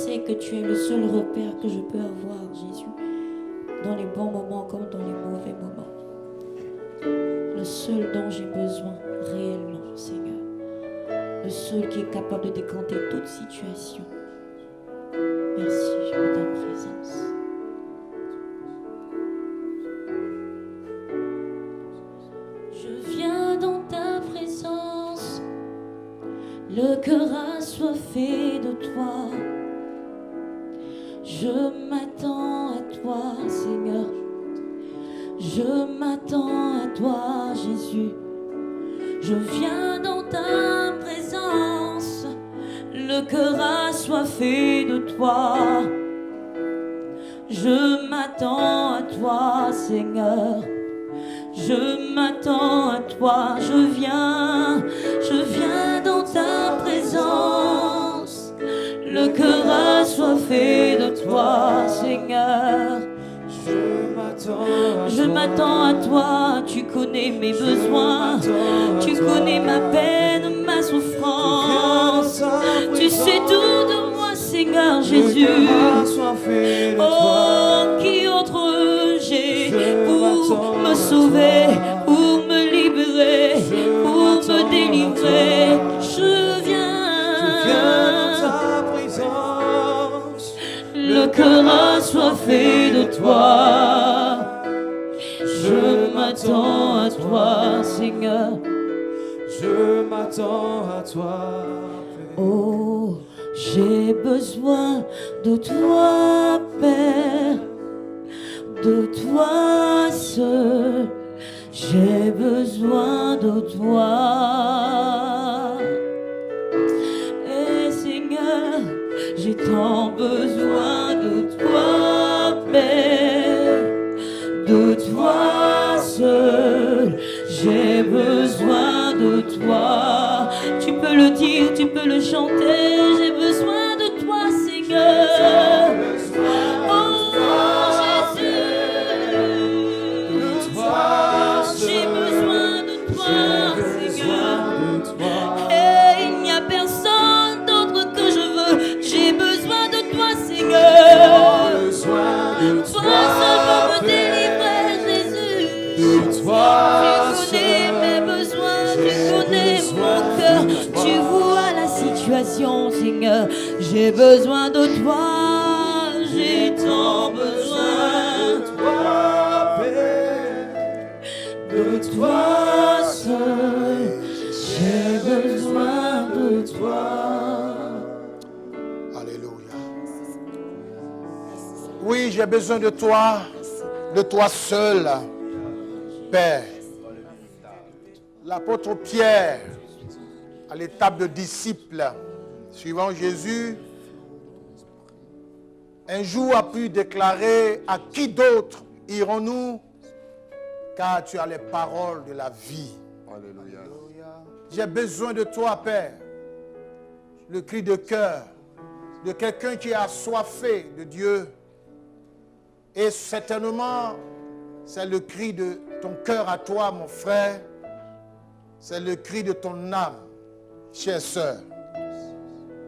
sais que tu es le seul repère que je peux avoir, Jésus, dans les bons moments comme dans les mauvais moments. Le seul dont j'ai besoin réellement, Seigneur. Le seul qui est capable de décanter toute situation. Merci, je veux ta présence. Je viens dans ta présence, le cœur assoiffé de toi. Je m'attends à toi, Seigneur. Je m'attends à toi, Jésus. Je viens dans ta présence, le cœur assoiffé de toi. Je m'attends à toi, Seigneur. Je m'attends à toi, je viens dans ta présence. Le cœur assoiffé de toi, Seigneur. Je m'attends à toi, tu connais mes besoins, tu connais ma peine, ma souffrance. Tu sais tout de moi, Seigneur Jésus. Oh, qui autre j'ai pour me sauver, pour me libérer, pour me délivrer. Je viens dans ta présence, le cœur assoiffé de toi. Je m'attends à toi, Seigneur. Je m'attends à toi. Oh, j'ai besoin de toi, Père, de toi seul. J'ai besoin de toi. Et Seigneur, j'ai tant besoin de toi, Père, de toi seul. J'ai besoin de toi. Tu peux le dire, tu peux le chanter. J'ai besoin de toi, Seigneur. Oh Jésus, j'ai besoin de toi, Seigneur. Et il n'y a personne d'autre que je veux. J'ai besoin de toi, Seigneur. Toi seul peux me délivrer, Jésus. Tu connais mes besoins, tu connais mon cœur. Tu vois la situation, Seigneur. J'ai besoin de toi, j'ai tant besoin de toi, Père, de toi seul. J'ai besoin de toi. Alléluia. Oui, j'ai besoin de toi seul, Père. L'apôtre Pierre, à l'étape de disciple, suivant Jésus, un jour a pu déclarer: à qui d'autre irons-nous, car tu as les paroles de la vie. Alléluia. J'ai besoin de toi, Père. Le cri de cœur de quelqu'un qui est assoiffé de Dieu. Et certainement, c'est le cri de ton cœur à toi, mon frère. C'est le cri de ton âme, chère sœur.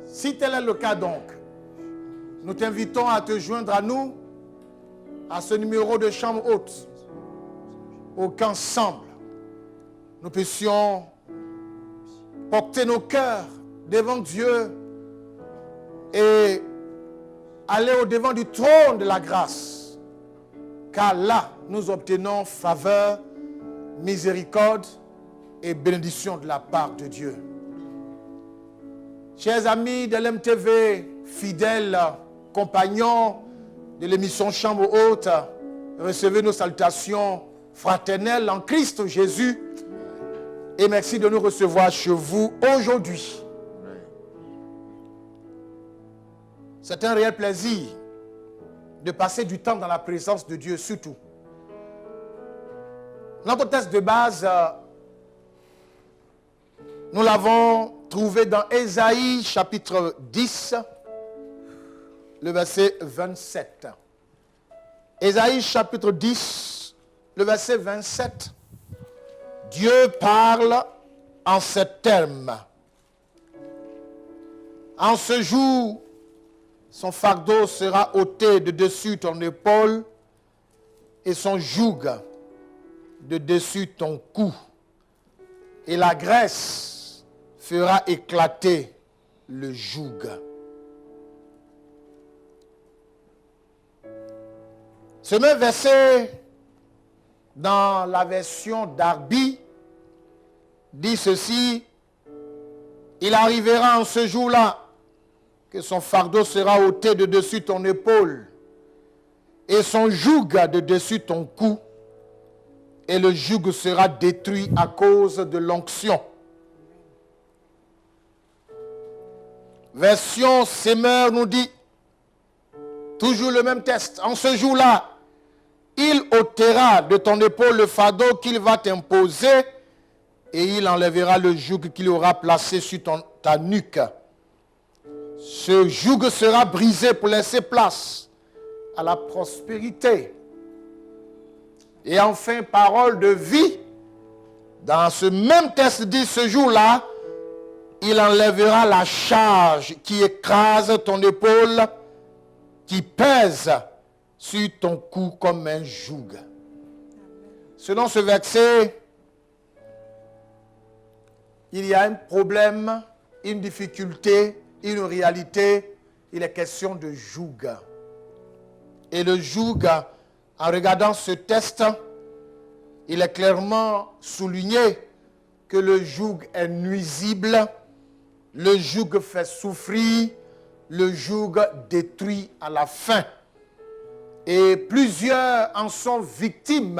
Si tel est le cas donc, nous t'invitons à te joindre à nous, à ce numéro de chambre haute, pour qu'ensemble, nous puissions porter nos cœurs devant Dieu et aller au-devant du trône de la grâce. Car là, nous obtenons faveur, miséricorde et bénédiction de la part de Dieu. Chers amis de l'MTV, fidèles compagnons de l'émission Chambre Haute, recevez nos salutations fraternelles en Christ Jésus et merci de nous recevoir chez vous aujourd'hui. C'est un réel plaisir de passer du temps dans la présence de Dieu surtout. Notre texte de base, nous l'avons trouvé dans Ésaïe chapitre 10, le verset 27. Ésaïe chapitre 10, le verset 27. Dieu parle en ces termes. En ce jour, Son fardeau sera ôté de dessus ton épaule et son joug de dessus ton cou. Et la graisse fera éclater le joug. Ce même verset, dans la version Darby, dit ceci: il arrivera en ce jour-là que son fardeau sera ôté de dessus ton épaule et son joug de dessus ton cou, et le joug sera détruit à cause de l'onction. Version Semeur nous dit, toujours le même texte: en ce jour-là, il ôtera de ton épaule le fardeau qu'il va t'imposer et il enlèvera le joug qu'il aura placé sur ta nuque. Ce joug sera brisé pour laisser place à la prospérité. Et enfin, parole de vie, dans ce même texte dit, ce jour-là, il enlèvera la charge qui écrase ton épaule, qui pèse sur ton cou comme un joug. Selon ce verset, il y a un problème, une difficulté, une réalité. Il est question de joug. Et le joug, en regardant ce texte, il est clairement souligné que le joug est nuisible, le joug fait souffrir, le joug détruit à la fin. Et plusieurs en sont victimes.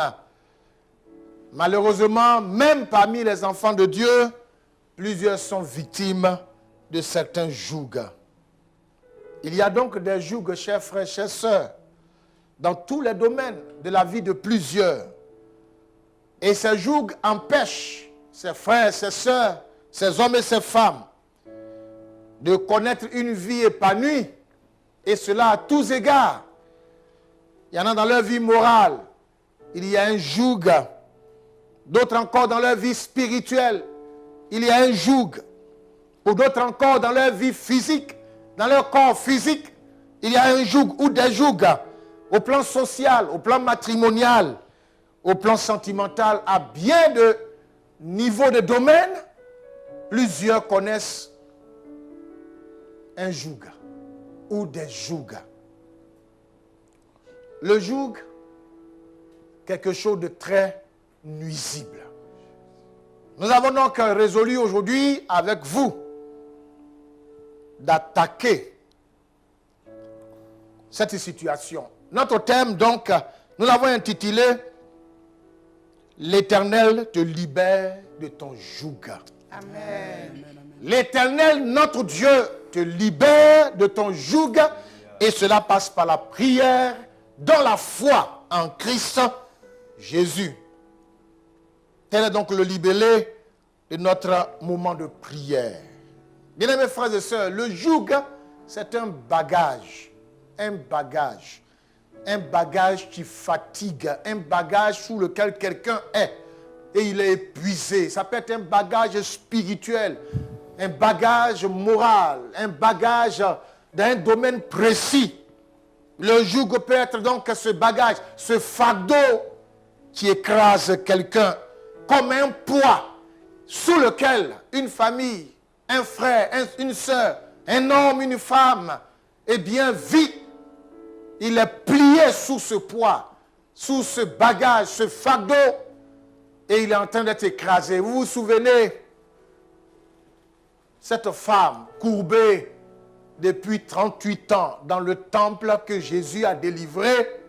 Malheureusement, même parmi les enfants de Dieu, plusieurs sont victimes de certains jougs. Il y a donc des jougs, chers frères, chères sœurs, dans tous les domaines de la vie de plusieurs. Et ces jougs empêchent ces frères, ces sœurs, ces hommes et ces femmes de connaître une vie épanouie, et cela à tous égards. Il y en a dans leur vie morale, il y a un joug. D'autres encore dans leur vie spirituelle, il y a un joug. Pour d'autres encore dans leur vie physique, dans leur corps physique, il y a un joug ou des jougs. Au plan social, au plan matrimonial, au plan sentimental, à bien de niveaux de domaines, plusieurs connaissent un joug ou des jougs. Le joug, quelque chose de très nuisible. Nous avons donc résolu aujourd'hui avec vous d'attaquer cette situation. Notre thème donc, nous l'avons intitulé « L'Éternel te libère de ton joug ». Amen. L'Éternel, notre Dieu, te libère de ton joug, et cela passe par la prière dans la foi en Christ Jésus. Tel est donc le libellé de notre moment de prière. Bien-aimés frères et sœurs, le joug, c'est un bagage qui fatigue, un bagage sous lequel quelqu'un est et il est épuisé. Ça peut être un bagage spirituel, un bagage moral, un bagage d'un domaine précis. Le joug peut être donc ce bagage, ce fardeau qui écrase quelqu'un comme un poids sous lequel une famille, un frère, une sœur, un homme, une femme, eh bien vit. Il est plié sous ce poids, sous ce bagage, ce fardeau, et il est en train d'être écrasé. Vous vous souvenez, cette femme courbée depuis 38 ans dans le temple que Jésus a délivré,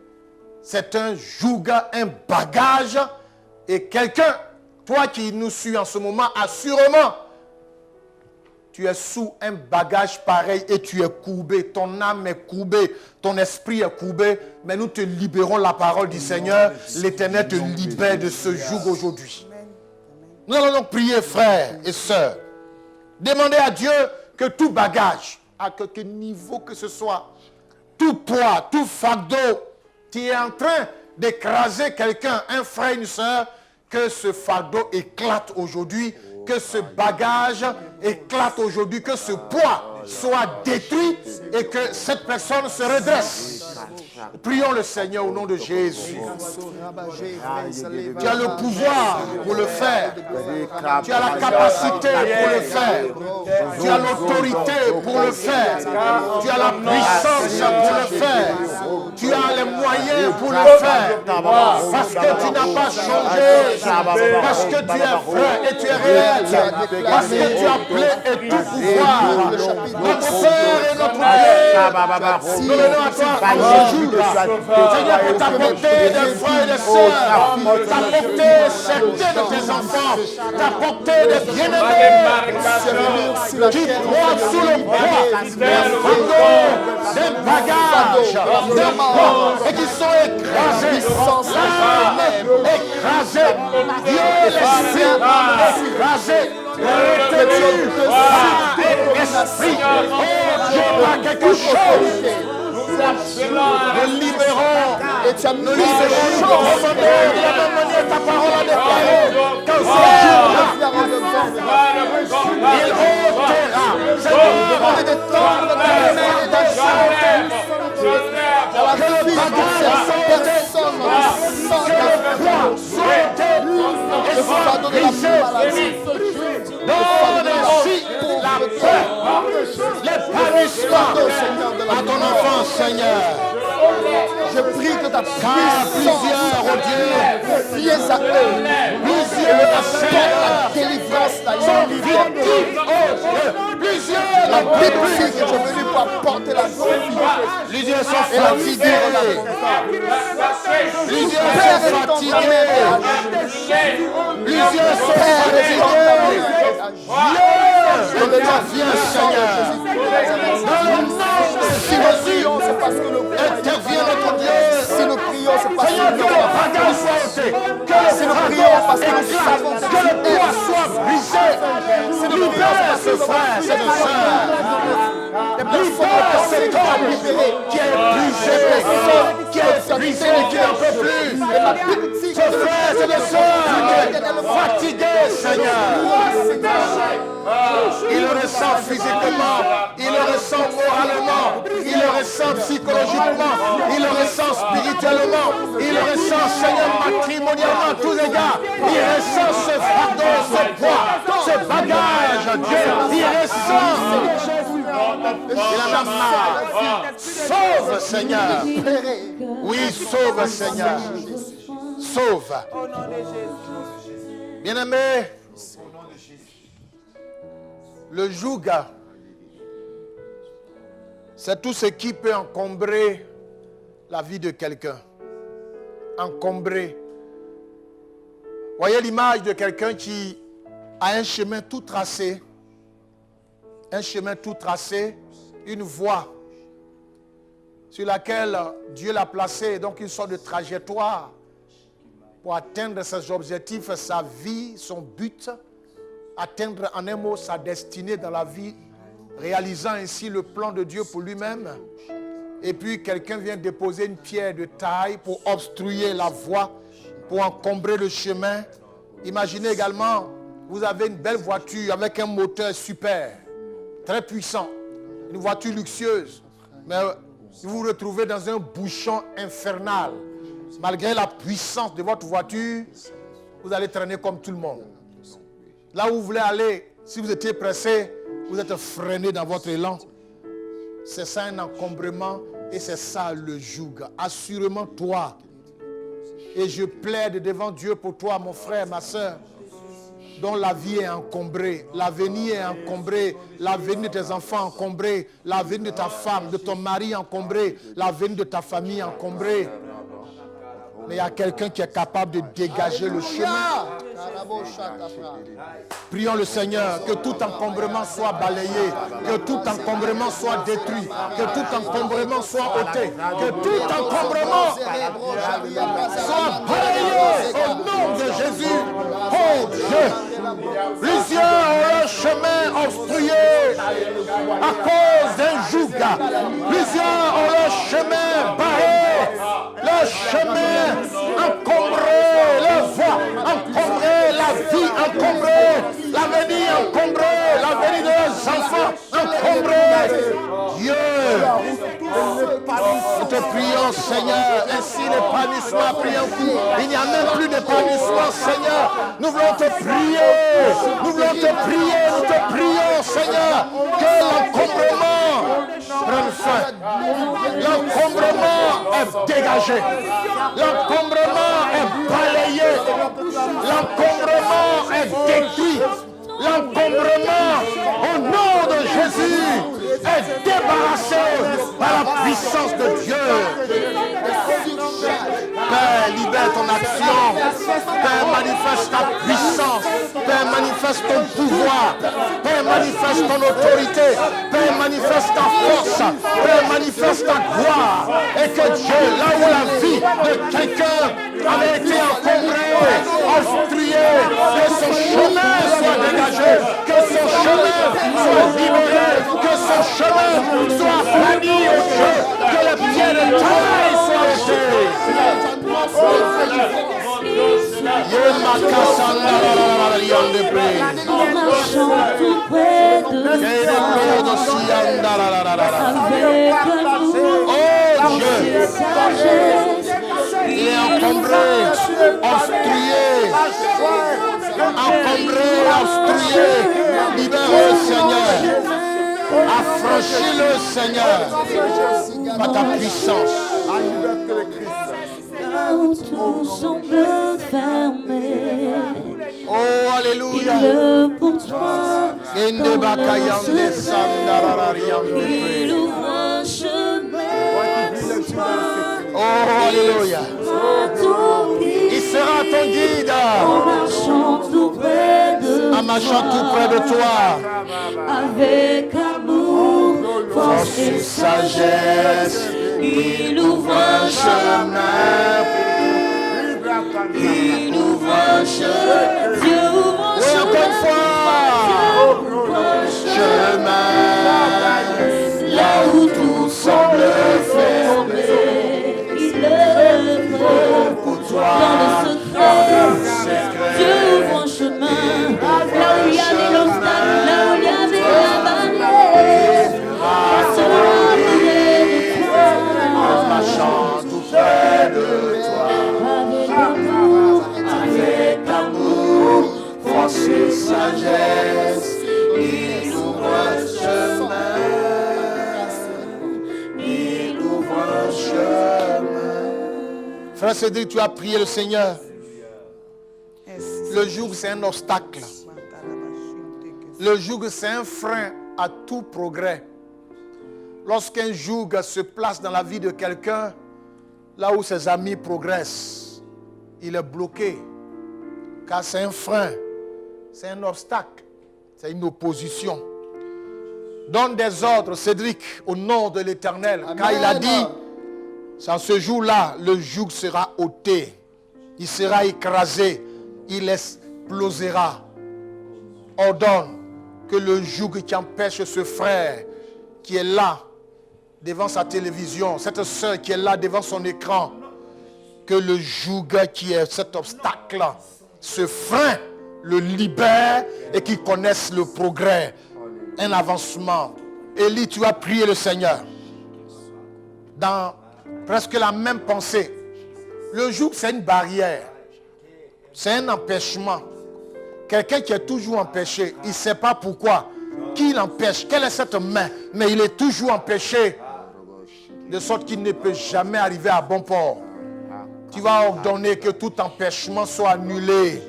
c'est un joug, un bagage, et quelqu'un, toi qui nous suis en ce moment, assurément, tu es sous un bagage pareil et tu es courbé, ton âme est courbée, ton esprit est courbé, mais nous te libérons la parole du Seigneur. L'Éternel te libère de ce joug aujourd'hui. Nous allons donc prier, frères et sœurs. Demandez à Dieu que tout bagage, à quelque niveau que ce soit, tout poids, tout fardeau qui est en train d'écraser quelqu'un, un frère, une sœur, que ce fardeau éclate aujourd'hui, que ce bagage éclate aujourd'hui, que ce poids soit détruit et que cette personne se redresse. Prions le Seigneur au nom de Jésus. Tu as le pouvoir pour le faire. Tu as la capacité pour le faire. Tu as l'autorité pour le faire. Tu as la puissance pour le faire. Tu as les moyens pour le faire. Parce que tu n'as pas changé. Parce que tu es vrai et tu es réel. Parce que tu as plein et tout pouvoir. Notre Père et notre Dieu, nous venons à toi aujourd'hui. Seigneur, pour t'apporter des frères et des sœurs, t'apporter certains de tes enfants, t'apporter des bien-aimés qui croient sous le poids des fardeaux, des bagages, des poids et qui sont écrasés. Écrasés. Dieu les écrasés. Retenus par l'esprit. Oh Dieu, par quelque chose. Nous libérons et tu as nous libérons de la même manière ta parole a déclaré qu'un il ôtera Seigneur de tendre tes mains et d'ajouter que le bagage soit ôté, que le poids soit ôté et soit brisé. Donne aussi la paix, l'épanouissement à ton enfant, Seigneur. Je prie que ta puissance, oh Dieu, vienne à eux. La délivrance, la liberté. La Bible dit que je suis venu pour apporter la vie. Plusieurs sont fatigués. Plusieurs sont fatigués. Plusieurs sont fatigués. Interviens, Seigneur. Dans le nom de Jésus, c'est parce que nous interviens, notre Dieu. Si nous prions, c'est parce que nous si nous prions, parce que nous savons que le poids soit brisé. Si nous libère ce frère, cette soeur. Libère cet homme qui est brisé, qui est brisé, qui n'en peut plus. Ce frère, cette soeur qui est fatigué, Seigneur. Il le ressent physiquement, il le ressent moralement, il le ressent psychologiquement, il le ressent spirituellement, il le ressent, Seigneur, matrimonialement, tous les gars. Il ressent ce fardeau, ce poids, ce bagage, Dieu. Il ressent. Il en a marre. Sauve, Seigneur. Oui, sauve, Seigneur. Sauve. Bien-aimé, le joug, c'est tout ce qui peut encombrer la vie de quelqu'un. Encombrer. Voyez l'image de quelqu'un qui a un chemin tout tracé. Un chemin tout tracé, une voie sur laquelle Dieu l'a placé, donc une sorte de trajectoire pour atteindre ses objectifs, sa vie, son but, atteindre en un mot sa destinée dans la vie, réalisant ainsi le plan de Dieu pour lui-même. Et puis quelqu'un vient déposer une pierre de taille pour obstruer la voie, pour encombrer le chemin. Imaginez également, vous avez une belle voiture avec un moteur super, très puissant, une voiture luxueuse, mais vous vous retrouvez dans un bouchon infernal. Malgré la puissance de votre voiture, vous allez traîner comme tout le monde. Là où vous voulez aller, si vous étiez pressé, vous êtes freiné dans votre élan. C'est ça un encombrement et c'est ça le joug. Assurément toi, et je plaide devant Dieu pour toi, mon frère, ma soeur, dont la vie est encombrée, l'avenir est encombré, l'avenir de tes enfants encombré, l'avenir de ta femme, de ton mari encombré, l'avenir de ta famille encombré. Mais il y a quelqu'un qui est capable de dégager le chemin. Prions le Seigneur, que tout encombrement soit balayé, que tout encombrement soit détruit, que tout encombrement soit ôté, que tout encombrement soit balayé au nom de Jésus. Oh Dieu, plusieurs ont leur chemin obstrué à cause d'un joug. Plusieurs ont leur chemin barré, leur chemin encombré, leur voie encombrée, la vie encombrée, l'avenir encombré, l'avenir de leurs enfants encombré. encombrer, Dieu. Nous te prions, Seigneur, ainsi l'épanouissement a pris un coup. Il n'y a même plus d'épanouissement, Seigneur. Nous voulons te prier. Nous voulons te prier. Nous te prions, Seigneur, que l'encombrement prenne fin. L'encombrement est dégagé. L'encombrement est balayé. L'encombrement est détruit. L'encombrement, au nom de Jésus, est débarrassé par la puissance de Dieu. Père, libère ton action. Père, manifeste ta puissance. Père, manifeste ton pouvoir. Père, manifeste ton autorité. Père, manifeste ta force. Père, manifeste ta gloire. Et que Dieu, là où la vie de quelqu'un avait été encombrée, obstruée, que son chemin soit dégagé, que son chemin soit libéré, que son chemin soit banni au Dieu, que les pieds de taille soient jetés. En marchant tout près de toi, avec amour, et sagesse, il est encombré, obstrué, libère-le, Seigneur, affranchis-le, Seigneur, par ta puissance. où tout semble fermé. Oh, alléluia. Pour toi, Il il ouvre un chemin pour toi. Oh, alléluia. Il sera ton guide. En marchant tout près de toi. Avec amour, force et sagesse, il ouvre un chemin. Il ouvre un chemin. Dieu ouvre un chemin. Chemin. Là où tout semble fermé. Il œuvre pour toi. Dans le secret. Dieu ouvre un chemin. Là où il y avait l'obstacle, là où il y avait la barrière. En marchant tout près de toi. Avec amour, force et sagesse, il ouvre un chemin. Il ouvre un chemin. Frère Cédric, tu as prié le Seigneur. Le joug, c'est un obstacle. Le joug, c'est un frein à tout progrès. Lorsqu'un joug se place dans la vie de quelqu'un, là où ses amis progressent, il est bloqué. Car c'est un frein, c'est un obstacle, c'est une opposition. Donne des ordres, Cédric, au nom de l'Éternel. Car il a dit, en ce jour-là, le joug sera ôté. Il sera écrasé. Il explosera. Ordonne que le joug qui empêche ce frère qui est là devant sa télévision, cette soeur qui est là devant son écran, que le joug qui est cet obstacle, ce frein, le libère et qu'il connaisse le progrès, un avancement. Élie, tu as prié le Seigneur dans presque la même pensée. Le joug, c'est une barrière. C'est un empêchement. Quelqu'un qui est toujours empêché, il ne sait pas pourquoi. Qui l'empêche? Quelle est cette main? Mais il est toujours empêché. De sorte qu'il ne peut jamais arriver à bon port. Tu vas ordonner que tout empêchement soit annulé.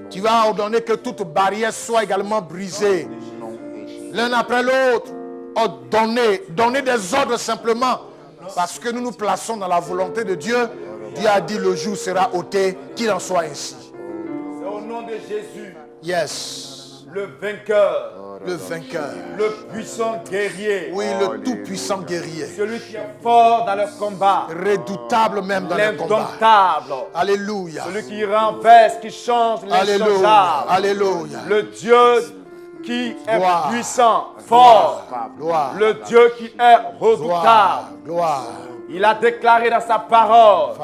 Tu vas ordonner que toute barrière soit également brisée. L'un après l'autre. Donner des ordres simplement. Parce que nous nous plaçons dans la volonté de Dieu. Dieu a dit le jour sera ôté, qu'il en soit ainsi. C'est au nom de Jésus. Yes. Le vainqueur. Le vainqueur. Le puissant guerrier. Oui, le tout-puissant guerrier. Celui qui est fort dans le combat. Redoutable même dans le combat. L'indomptable. Alléluia. Celui qui renverse, qui change l'inchangeable. Alléluia. Le Dieu qui est Gloire. puissant, fort. Gloire. Le Dieu qui est redoutable. Gloire. Il a déclaré dans sa parole,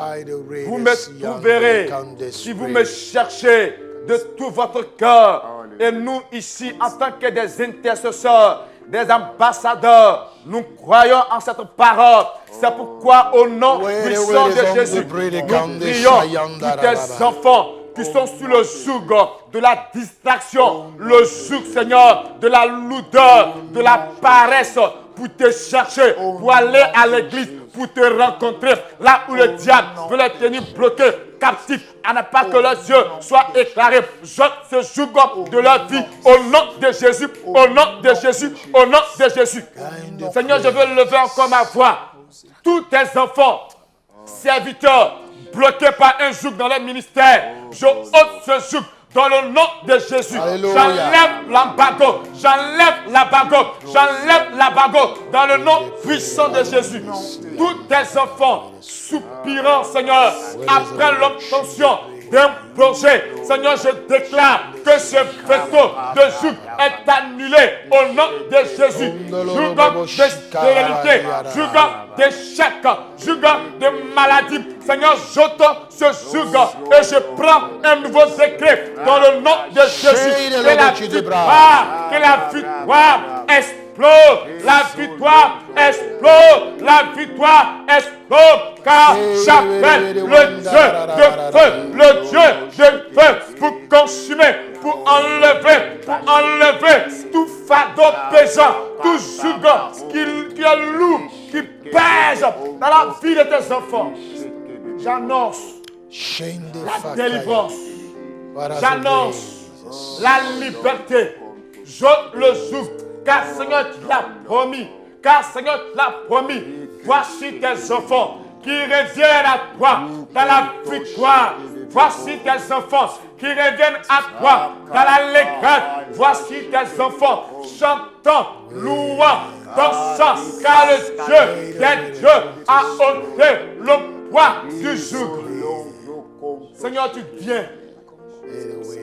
vous me trouverez si vous me cherchez de tout votre cœur. Et nous ici, en tant que des intercesseurs, des ambassadeurs. Nous croyons en cette parole. C'est pourquoi, au nom puissant de Jésus, nous prions pour tes enfants qui sont sous le joug de la distraction, le joug, Seigneur, de la lourdeur, de la paresse, pour te chercher, pour aller à l'église, pour te rencontrer, là où le diable veut les tenir bloqués, captifs, à ne pas que leurs yeux soient éclairés. J'ôte ce joug de leur vie, au nom de Jésus, au nom de Jésus, au nom de Jésus. Seigneur, je veux lever encore ma voix. Tous tes enfants, serviteurs, bloqués par un joug dans leur ministère, je ôte ce joug dans le nom de Jésus. J'enlève l'embargo, j'enlève l'embargo dans le nom puissant de Jésus. Tous tes enfants soupirant, Seigneur, après l'obtention d'un projet, Seigneur, je déclare que ce veto de joug est annulé au nom de Jésus. Joug de stérilité, joug d'échec, joug de maladie. Seigneur, j'ôte ce joug et je prends un nouveau décret dans le nom de Jésus. Que la victoire explose, la victoire explose, la victoire explose, car j'appelle le Dieu de feu pour consumer, pour enlever tout fardeau pesant, tout joug qui est lourd, qui pèse dans la vie de tes enfants. J'annonce la délivrance. J'annonce la liberté. J'ôte le joug. Car Seigneur, tu l'as promis. Voici tes enfants qui reviennent à toi dans la victoire. Voici tes enfants qui reviennent à toi dans la l'allégresse. Voici tes enfants chantant, louant, dansant, car le Dieu des dieux a ôté le poids du joug. Seigneur, tu viens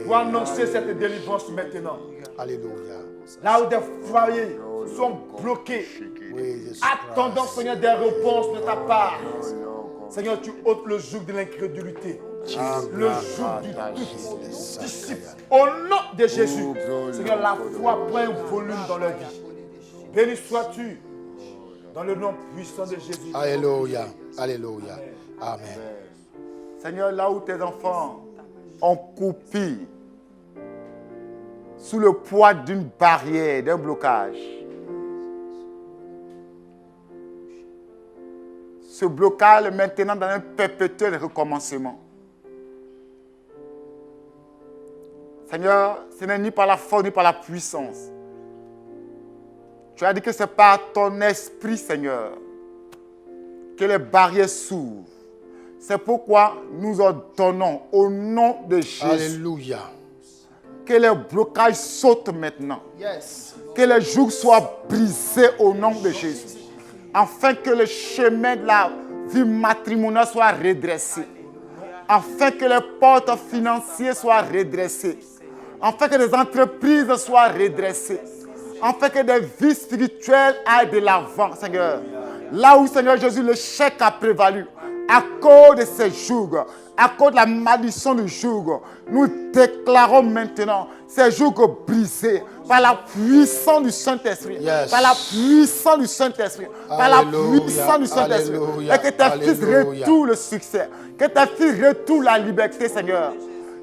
pour annoncer cette délivrance maintenant. Alléluia. Là où des foyers sont bloqués, attendant, Seigneur, des réponses de ta part. Seigneur, tu ôtes le joug de l'incrédulité, le joug du disciple. Au nom de Jésus, Seigneur, la foi prend un volume dans leur vie. Béni sois-tu dans le nom puissant de Jésus. Alléluia. Alléluia. Amen. Seigneur, là où tes enfants ont coupé sous le poids d'une barrière, d'un blocage, ce blocage maintenant dans un perpétuel recommencement. Seigneur, ce n'est ni par la force ni par la puissance. Tu as dit que c'est par ton esprit, Seigneur, que les barrières s'ouvrent. C'est pourquoi nous ordonnons au nom de Jésus. Alléluia. Que les blocages sautent maintenant. Que les jougs soient brisés au nom de Jésus. Afin que le chemin de la vie matrimoniale soit redressé. Afin que les portes financières soient redressées. Afin que les entreprises soient redressées. Afin que des vies spirituelles aillent de l'avant, Seigneur. Là où, Seigneur Jésus, le chèque a prévalu. À cause de ces jougs, à cause de la malédiction du joug, nous déclarons maintenant ces jougs brisés par la puissance du Saint-Esprit. Par la puissance du Saint-Esprit. Par la puissance du Saint-Esprit. Et que tes fils retournent le succès. Que tes fils retournent la liberté, Seigneur.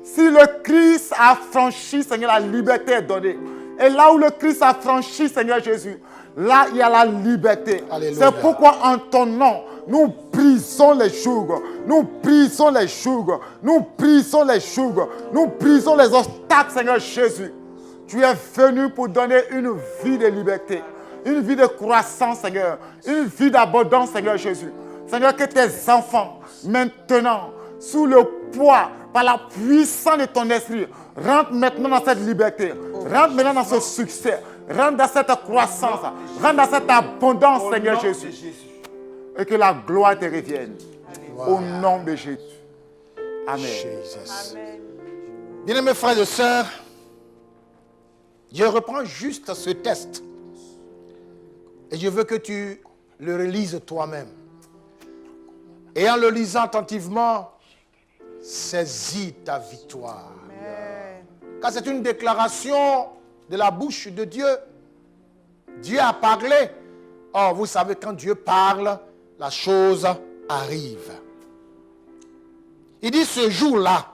Si le Christ a franchi, Seigneur, la liberté est donnée. Et là où le Christ a franchi, Seigneur Jésus, là il y a la liberté. C'est pourquoi en ton nom, nous brisons les jougs, nous brisons les jougs, nous brisons les jougs, nous brisons les obstacles, Seigneur Jésus. Tu es venu pour donner une vie de liberté, une vie de croissance, Seigneur, une vie d'abondance, Seigneur Jésus. Seigneur, que tes enfants, maintenant, sous le poids, par la puissance de ton esprit, rentrent maintenant dans cette liberté, rentrent maintenant dans ce succès, rentrent dans cette croissance, rentrent dans cette abondance, Seigneur Jésus. Et que la gloire te revienne. Au nom de Jésus. Amen. Bien-aimés frères et sœurs, je reprends juste ce texte. Et je veux que tu le relises toi-même. Et en le lisant attentivement, saisis ta victoire. Amen. Car c'est une déclaration de la bouche de Dieu Dieu a parlé. Or, vous savez, quand Dieu parle, la chose arrive. Il dit, ce jour-là,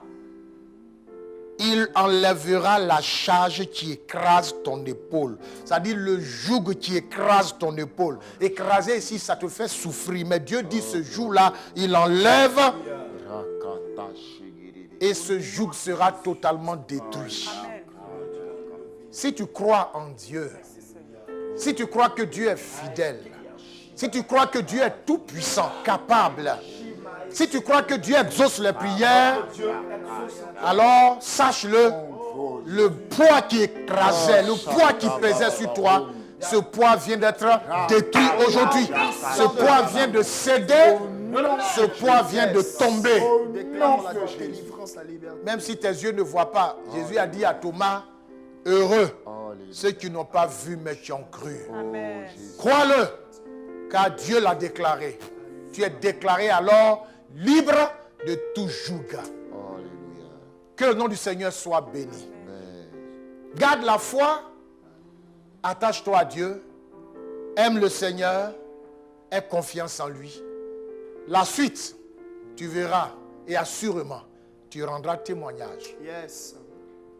il enlèvera la charge qui écrase ton épaule. C'est-à-dire le joug qui écrase ton épaule. Écraser ici, ça te fait souffrir. Mais Dieu dit, ce jour-là, il enlève et ce joug sera totalement détruit. Si tu crois en Dieu, si tu crois que Dieu est fidèle, si tu crois que Dieu est tout puissant, capable, si tu crois que Dieu exauce les prières, alors sache-le, le poids qui écrasait, le poids qui pesait sur toi, ce poids vient d'être détruit aujourd'hui. Ce poids vient de céder, ce poids vient de tomber. Même si tes yeux ne voient pas, Jésus a dit à Thomas, heureux ceux qui n'ont pas vu mais qui ont cru. Crois-le, car Dieu l'a déclaré. Tu es déclaré alors libre de tout joug. Que le nom du Seigneur soit béni. Garde la foi, attache-toi à Dieu, aime le Seigneur, aie confiance en lui. La suite, tu verras et assurément, tu rendras témoignage.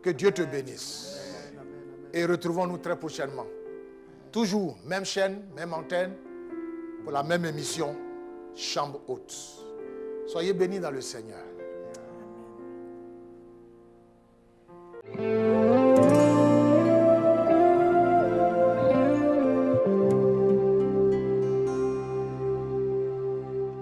Que Dieu te bénisse. Et retrouvons-nous très prochainement. Toujours, même chaîne, même antenne, pour la même émission, Chambre haute. Soyez bénis dans le Seigneur.